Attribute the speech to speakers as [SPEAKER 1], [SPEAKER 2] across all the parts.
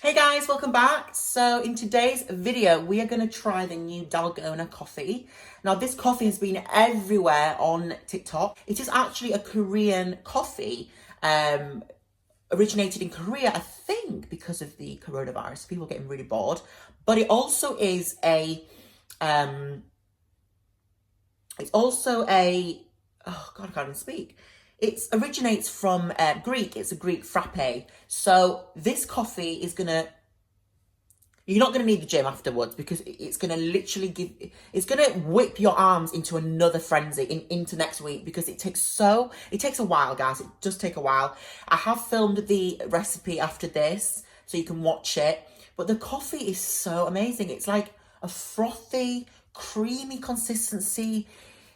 [SPEAKER 1] Hey guys, welcome back. So in today's video, we are going to try the new Dalgona coffee. Now this coffee has been everywhere on TikTok. It is actually a Korean coffee, originated in Korea, I think because of the coronavirus, people are getting really bored. But it also is a, oh God, I can't even speak. It originates from Greek. It's a Greek frappe. So this coffee is you're not going to need the gym afterwards because it's going to literally it's going to whip your arms into another frenzy into next week because it takes a while, guys. It does take a while. I have filmed the recipe after this so you can watch it. But the coffee is so amazing. It's like a frothy, creamy consistency.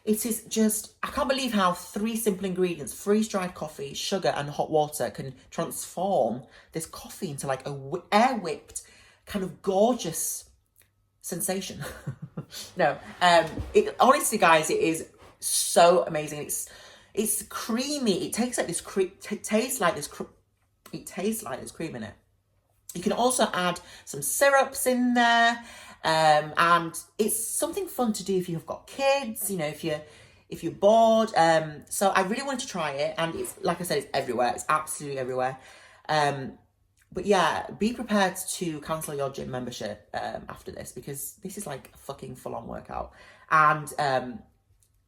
[SPEAKER 1] It is just, I can't believe how 3 simple ingredients, freeze-dried coffee, sugar and hot water can transform this coffee into like a air-whipped, kind of gorgeous sensation. No, honestly, guys, it is so amazing. It's creamy. It tastes like this it tastes like there's cream in it. You can also add some syrups in there. And it's something fun to do if you've got kids, you know, if you're bored. So I really wanted to try it, and it's, like I said, it's everywhere. It's absolutely everywhere. But yeah, be prepared to cancel your gym membership after this, because this is like a fucking full-on workout. And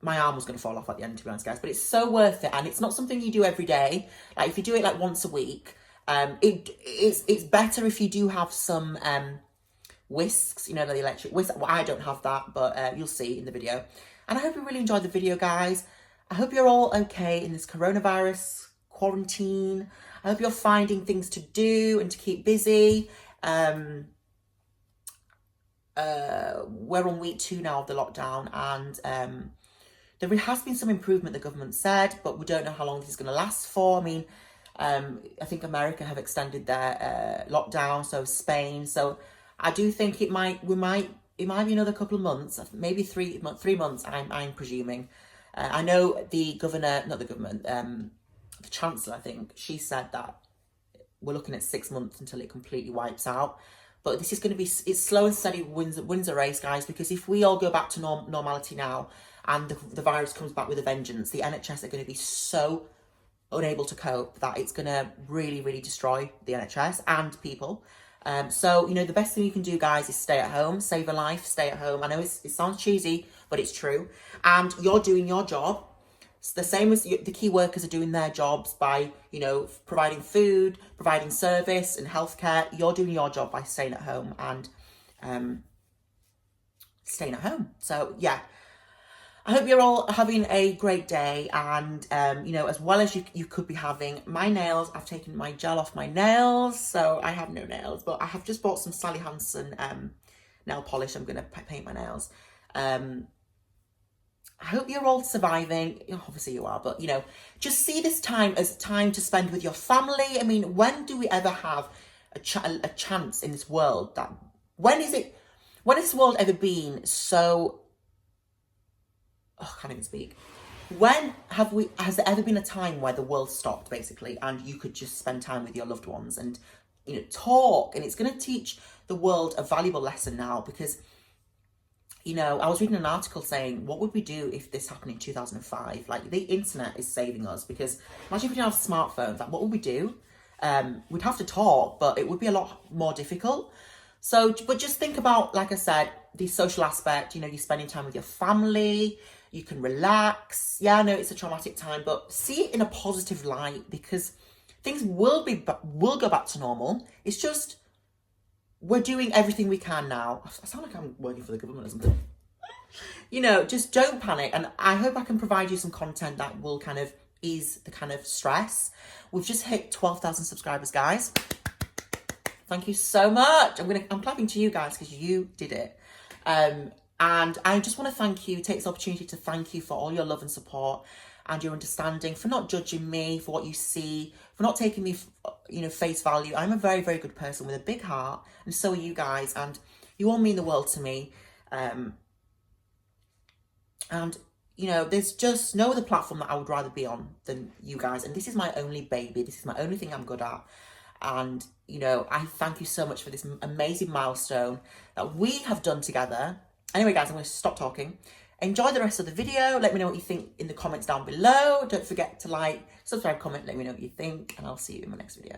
[SPEAKER 1] my arm was going to fall off at the end, to be honest, guys. But it's so worth it, and it's not something you do every day. Like if you do it like once a week, it's better if you do have some whisks, you know, the electric whisk. Well, I don't have that, but you'll see in the video. And I hope you really enjoyed the video, guys. I hope you're all okay in this coronavirus quarantine. I hope you're finding things to do and to keep busy. We're on week 2 now of the lockdown, and there has been some improvement, the government said, but we don't know how long this is going to last for. I mean, I think America have extended their lockdown, so Spain. So I do think it might be another couple of months, maybe 3 months. I'm presuming. I know the chancellor, I think she said that we're looking at 6 months until it completely wipes out. But this is going to be, it's slow and steady wins a race, guys. Because if we all go back to normality now, and the virus comes back with a vengeance, the NHS are going to be so unable to cope that it's going to really, really destroy the NHS and people. So, you know, the best thing you can do, guys, is stay at home, save a life, stay at home. I know it sounds cheesy, but it's true. And you're doing your job. It's the same as the key workers are doing their jobs by, you know, providing food, providing service and healthcare. You're doing your job by staying at home and staying at home. So, yeah. I hope you're all having a great day, and, you know, as well as you could be having. My nails, I've taken my gel off my nails, so I have no nails, but I have just bought some Sally Hansen nail polish. I'm going to paint my nails. I hope you're all surviving. Obviously you are, but, you know, just see this time as time to spend with your family. I mean, when do we ever have a chance in this world when has this world ever been so... Oh, I can't even speak. Has there ever been a time where the world stopped, basically, and you could just spend time with your loved ones and, you know, talk? And it's going to teach the world a valuable lesson now, because, you know, I was reading an article saying, what would we do if this happened in 2005? Like, the internet is saving us, because imagine if we didn't have smartphones. Like, what would we do? We'd have to talk, but it would be a lot more difficult. So, but just think about, like I said, the social aspect. You know, you're spending time with your family. You can relax. Yeah, I know it's a traumatic time, but see it in a positive light, because things will go back to normal. It's just, we're doing everything we can now. I sound like I'm working for the government or something. You know, just don't panic. And I hope I can provide you some content that will kind of ease the kind of stress. We've just hit 12,000 subscribers, guys. Thank you so much. I'm clapping to you guys because you did it. And I just want to take this opportunity to thank you for all your love and support and your understanding, for not judging me for what you see, for not taking me, you know, face value. I'm a very, very good person with a big heart, and so are you guys, and you all mean the world to me. And, you know, there's just no other platform that I would rather be on than you guys. And this is my only baby. This is my only thing I'm good at. And, you know, I thank you so much for this amazing milestone that we have done together. Anyway, guys, I'm going to stop talking. Enjoy the rest of the video. Let me know what you think in the comments down below. Don't forget to like, subscribe, comment, let me know what you think, and I'll see you in my next video.